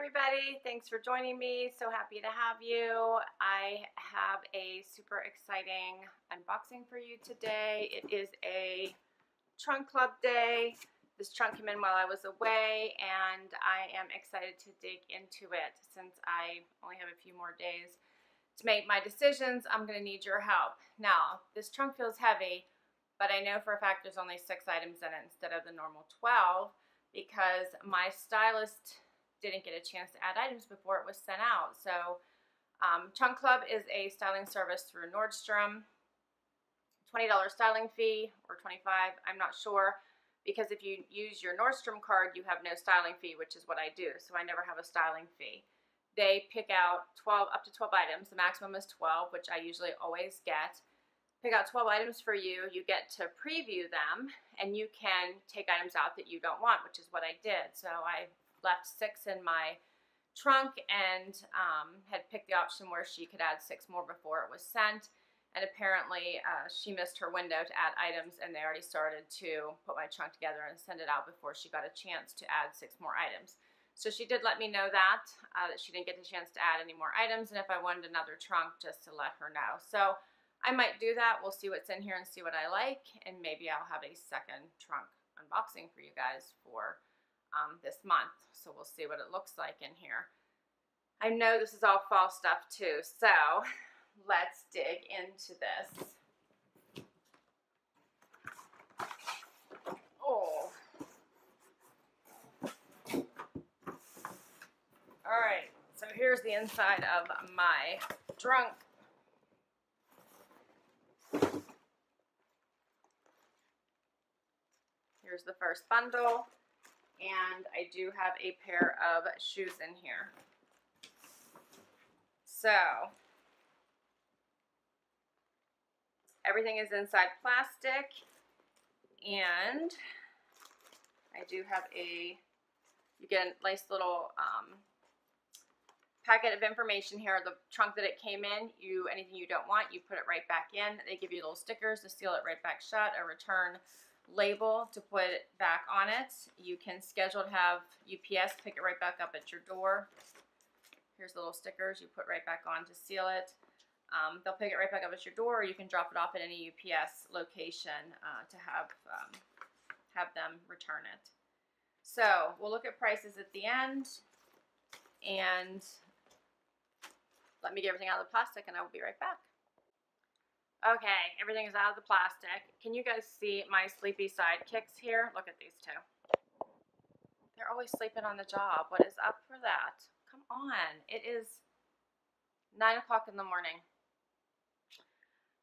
everybody, thanks for joining me. So happy to have you. I have a super exciting unboxing for you today. It is a trunk club day. This trunk came in while I was away and I am excited to dig into it. Since I only have a few more days to make my decisions, I'm going to need your help. Now, this trunk feels heavy, but I know for a fact there's only 6 items in it instead of the normal 12 because my stylist didn't get a chance to add items before it was sent out. So Trunk Club is a styling service through Nordstrom. $20 styling fee or $25, I'm not sure, because if you use your Nordstrom card, you have no styling fee, which is what I do. So I never have a styling fee. They pick out up to 12 items. The maximum is 12, which I usually always get. Pick out 12 items for you. You get to preview them, and you can take items out that you don't want, which is what I did. So I left 6 in my trunk and had picked the option where she could add 6 more before it was sent. And apparently she missed her window to add items, and they already started to put my trunk together and send it out before she got a chance to add 6 more items. So she did let me know that she didn't get the chance to add any more items, and if I wanted another trunk, just to let her know. So I might do that. We'll see what's in here and see what I like, and maybe I'll have a second trunk unboxing for you guys for this month. So we'll see what it looks like in here. I know this is all fall stuff too, so let's dig into this. Oh. Alright, so here's the inside of my trunk. Here's the first bundle. And I do have a pair of shoes in here. So, everything is inside plastic, and I do have you get a nice little packet of information here. The trunk that it came in, anything you don't want, you put it right back in. They give you little stickers to seal it right back shut, a return label to put it back on it. You can schedule to have UPS pick it right back up at your door. Here's the little stickers you put right back on to seal it. They'll pick it right back up at your door, or you can drop it off at any UPS location to have them return it. So we'll look at prices at the end, and let me get everything out of the plastic and I will be right back. Okay, everything is out of the plastic. Can you guys see my sleepy sidekicks here? Look at these two. They're always sleeping on the job. What is up for that? Come on. It is 9 o'clock in the morning.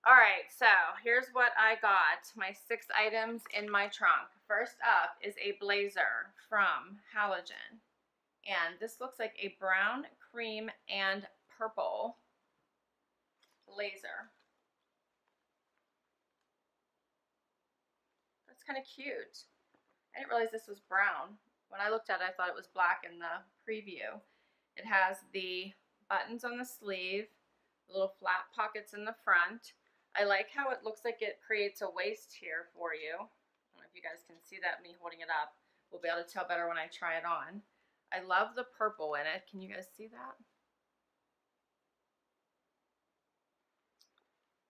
Alright, so here's what I got. My 6 items in my trunk. First up is a blazer from Halogen. And this looks like a brown, cream, and purple blazer. Kind of cute. I didn't realize this was brown. When I looked at it, I thought it was black in the preview. It has the buttons on the sleeve, the little flat pockets in the front. I like how it looks like it creates a waist here for you. I don't know if you guys can see that, me holding it up. We'll be able to tell better when I try it on. I love the purple in it. Can you guys see that?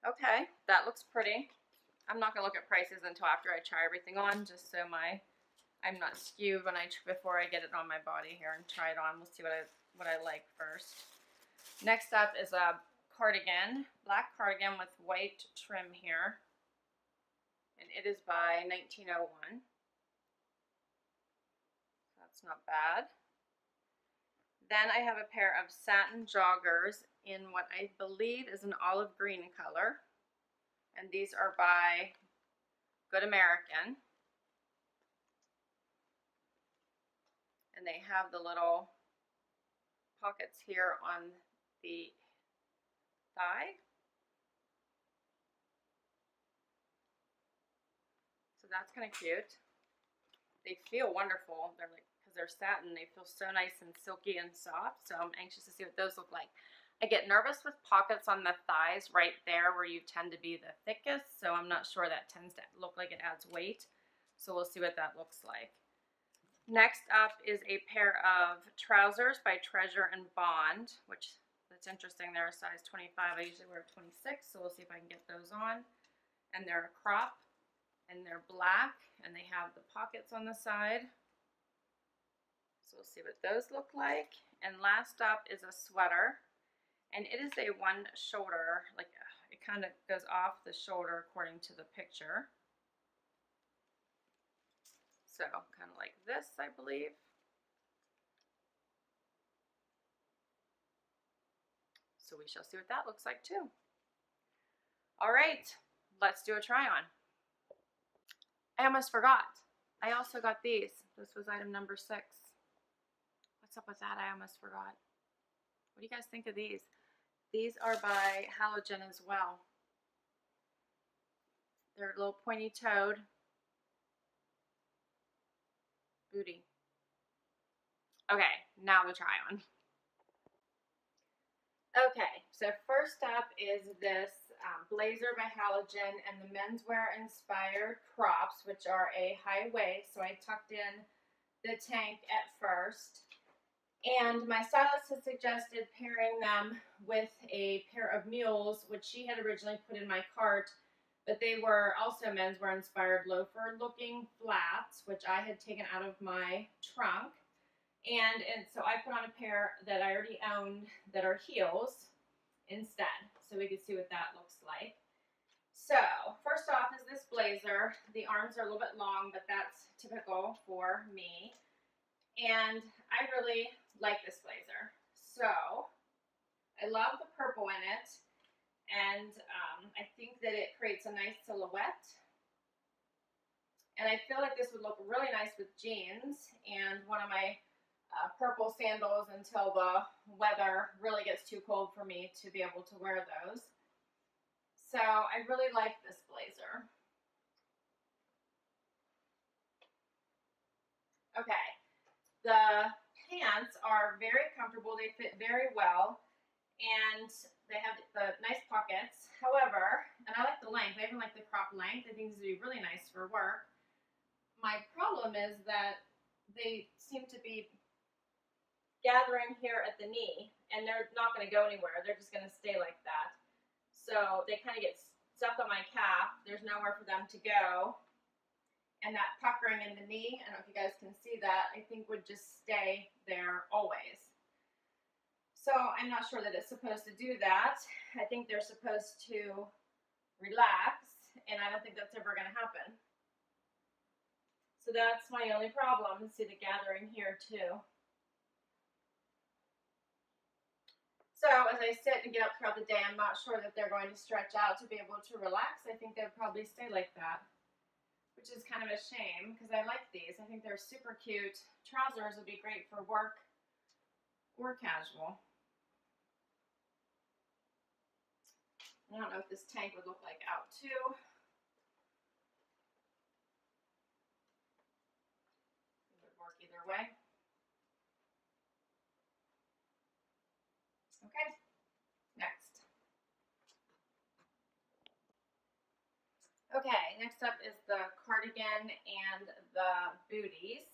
Okay, that looks pretty. I'm not going to look at prices until after I try everything on, just so I'm not skewed before I get it on my body here and try it on. We'll see what I like first. Next up is a cardigan, black cardigan with white trim here, and it is by 1901. That's not bad. Then I have a pair of satin joggers in what I believe is an olive green color. And these are by Good American. And they have the little pockets here on the thigh. So that's kind of cute. They feel wonderful. They're like, because they're satin, they feel so nice and silky and soft. So I'm anxious to see what those look like. I get nervous with pockets on the thighs right there where you tend to be the thickest, so I'm not sure that tends to look like it adds weight. So we'll see what that looks like. Next up is a pair of trousers by Treasure&Bond, which that's interesting. They're a size 25. I usually wear 26, so we'll see if I can get those on. And they're a crop, and they're black, and they have the pockets on the side. So we'll see what those look like. And last up is a sweater, and it is a one shoulder, like it kind of goes off the shoulder according to the picture. So kind of like this, I believe. So we shall see what that looks like too. All right, let's do a try on. I almost forgot. I also got these. This was item number 6. What's up with that? I almost forgot. What do you guys think of these? These are by Halogen as well. They're a little pointy toed. Booty. Okay, now the try on. Okay, so first up is this blazer by Halogen and the Menswear inspired crops, which are a high waist. So I tucked in the tank at first. And my stylist has suggested pairing them with a pair of mules, which she had originally put in my cart, but they were also Menswear inspired loafer looking flats, which I had taken out of my trunk. And so I put on a pair that I already owned that are heels instead, so we could see what that looks like. So first off is this blazer. The arms are a little bit long, but that's typical for me. And I really like this blazer. So I love the purple in it, and I think that it creates a nice silhouette. And I feel like this would look really nice with jeans and one of my purple sandals until the weather really gets too cold for me to be able to wear those. So I really like this blazer. Okay, the pants are very comfortable. They fit very well, and they have the nice pockets. However, and I like the length. I even like the crop length. I think these would be really nice for work. My problem is that they seem to be gathering here at the knee, and they're not going to go anywhere. They're just going to stay like that. So they kind of get stuck on my calf. There's nowhere for them to go. And that puckering in the knee, I don't know if you guys can see that, I think would just stay there always. So I'm not sure that it's supposed to do that. I think they're supposed to relax, and I don't think that's ever going to happen. So that's my only problem. See the gathering here too. So as I sit and get up throughout the day, I'm not sure that they're going to stretch out to be able to relax. I think they'll probably stay like that, which is kind of a shame because I like these. I think they're super cute. Trousers would be great for work or casual. I don't know if this tank would look like out too. It would work either way. Okay, next. Okay, next up is the Cardigan and the Booties,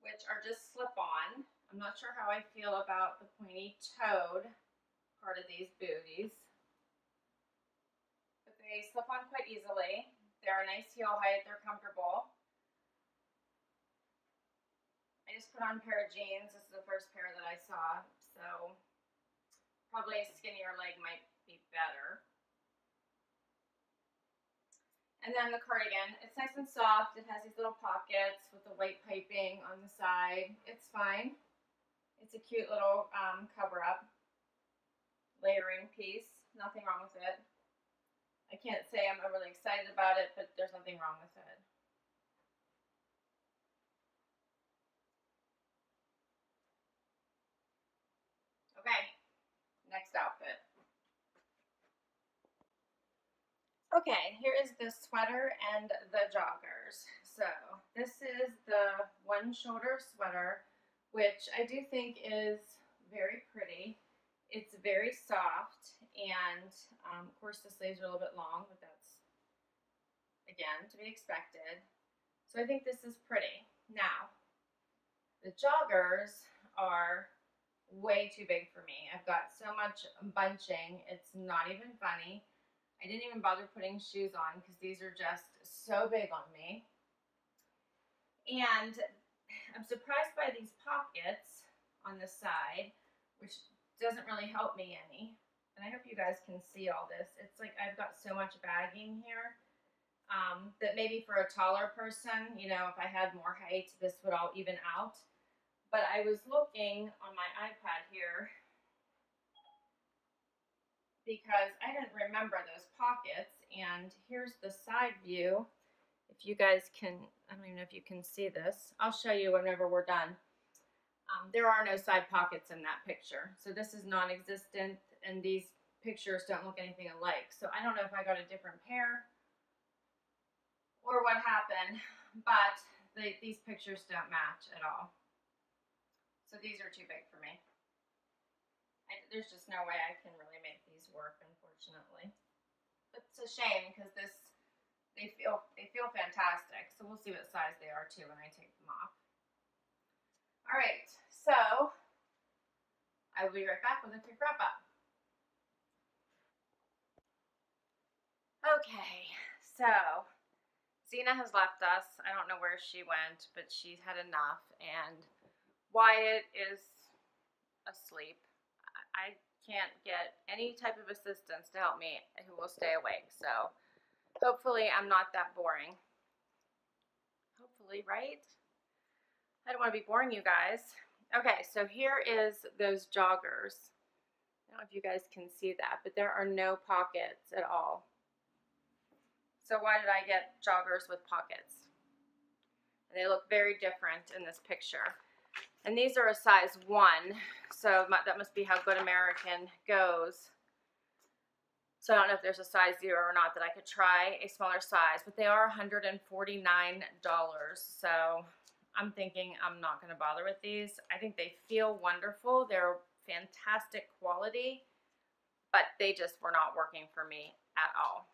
which are just slip-on. I'm not sure how I feel about the pointy toed part of these Booties, but they slip on quite easily. They're a nice heel height, they're comfortable. I just put on a pair of jeans. This is the first pair that I saw, so probably a skinnier leg might be better. And then the cardigan, it's nice and soft. It has these little pockets with the white piping on the side. It's fine. It's a cute little cover-up layering piece. Nothing wrong with it. I can't say I'm overly excited about it, but there's nothing wrong with it. Okay, next outfit. Okay, here is the sweater and the joggers. So this is the one shoulder sweater, which I do think is very pretty. It's very soft, and of course the sleeves are a little bit long, but that's, again, to be expected. So I think this is pretty. Now, the joggers are way too big for me. I've got so much bunching, it's not even funny. I didn't even bother putting shoes on because these are just so big on me. And I'm surprised by these pockets on the side, which doesn't really help me any. And I hope you guys can see all this. It's like I've got so much bagging here that maybe for a taller person, you know, if I had more height, this would all even out. But I was looking on my iPad here because I didn't remember those pockets. And here's the side view. If you guys can, I don't even know if you can see this. I'll show you whenever we're done. There are no side pockets in that picture. So this is non-existent, and these pictures don't look anything alike. So I don't know if I got a different pair or what happened, but these pictures don't match at all. So these are too big for me. There's just no way I can really make these work, unfortunately. But it's a shame because they feel fantastic. So we'll see what size they are too when I take them off. All right, so I will be right back with a quick wrap up. Okay, so Zena has left us. I don't know where she went, but she's had enough, and Wyatt is asleep. I can't get any type of assistance to help me who will stay awake, so hopefully I'm not that boring. Hopefully, right? I don't want to be boring you guys. Okay, so here is those joggers. I don't know if you guys can see that, but there are no pockets at all. So why did I get joggers with pockets? And they look very different in this picture. And these are a size 1, so that must be how Good American goes. So I don't know if there's a size 0 or not that I could try a smaller size, but they are $149. So I'm thinking I'm not going to bother with these. I think they feel wonderful. They're fantastic quality, but they just were not working for me at all.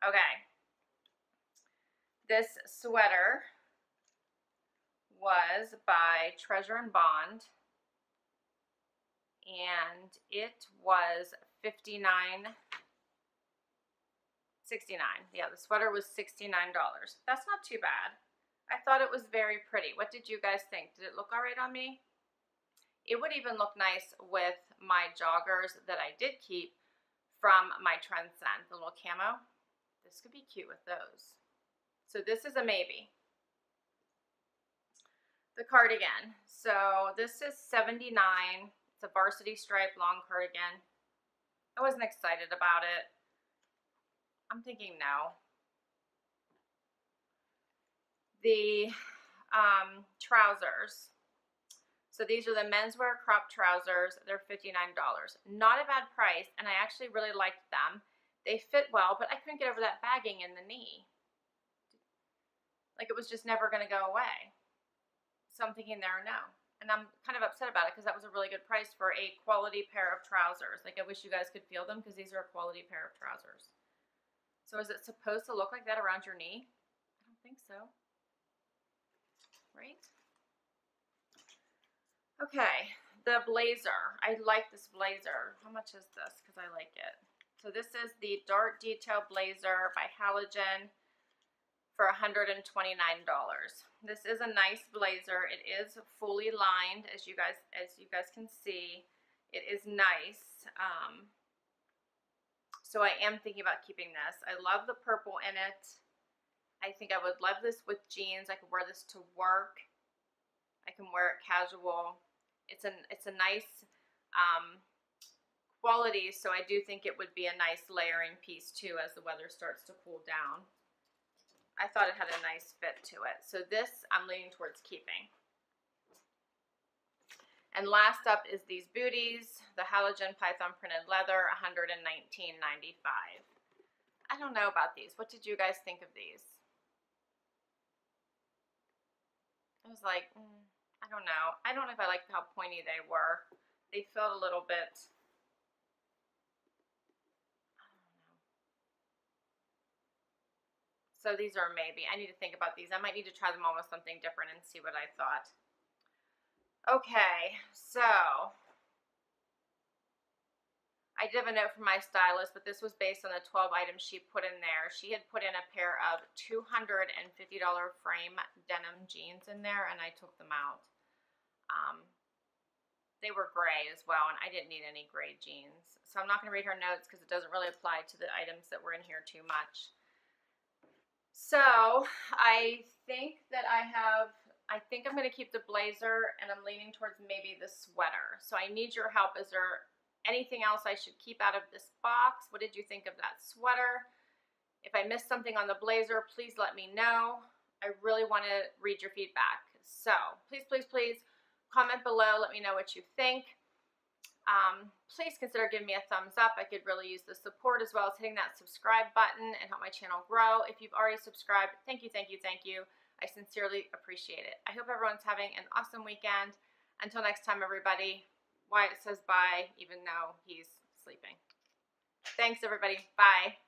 Okay. This sweater was by Treasure&Bond, and it was $59.69. Yeah, the sweater was $69. That's not too bad. I thought it was very pretty. What did you guys think? Did it look all right on me? It would even look nice with my joggers that I did keep from my Trend Scent, the little camo. This could be cute with those. So this is a maybe. The cardigan. So this is $79. It's a varsity stripe long cardigan. I wasn't excited about it. I'm thinking no. The trousers. So these are the Menswear crop trousers. They're $59. Not a bad price, and I actually really liked them. They fit well, but I couldn't get over that bagging in the knee. Like it was just never going to go away. So I'm thinking there or no. And I'm kind of upset about it because that was a really good price for a quality pair of trousers. Like I wish you guys could feel them because these are a quality pair of trousers. So is it supposed to look like that around your knee? I don't think so. Right? Okay, the blazer. I like this blazer. How much is this? Because I like it. So this is the Dark Detail Blazer by Halogen for $129. This is a nice blazer. It is fully lined, as you guys can see. It is nice. So I am thinking about keeping this. I love the purple in it. I think I would love this with jeans. I could wear this to work. I can wear it casual. It's a nice quality, so I do think it would be a nice layering piece too as the weather starts to cool down. I thought it had a nice fit to it. So this I'm leaning towards keeping. And last up is these booties, the Halogen Python printed leather, $119.95. I don't know about these. What did you guys think of these? I was like, I don't know. I don't know if I liked how pointy they were. They felt a little bit, I don't know. So these are maybe. I need to think about these. I might need to try them on with something different and see what I thought. Okay, so I did have a note from my stylist, but this was based on the 12 items she put in there. She had put in a pair of $250 frame denim jeans in there, and I took them out. They were gray as well, and I didn't need any gray jeans. So I'm not going to read her notes because it doesn't really apply to the items that were in here too much. So I think that I think I'm going to keep the blazer, and I'm leaning towards maybe the sweater. So I need your help. Is there anything else I should keep out of this box? What did you think of that sweater? If I missed something on the blazer, please let me know. I really want to read your feedback. So please, please, please comment below. Let me know what you think. Please consider giving me a thumbs up. I could really use the support, as well as hitting that subscribe button and help my channel grow. If you've already subscribed, thank you, thank you, thank you. I sincerely appreciate it. I hope everyone's having an awesome weekend. Until next time, everybody. Wyatt says bye, even though he's sleeping. Thanks, everybody. Bye.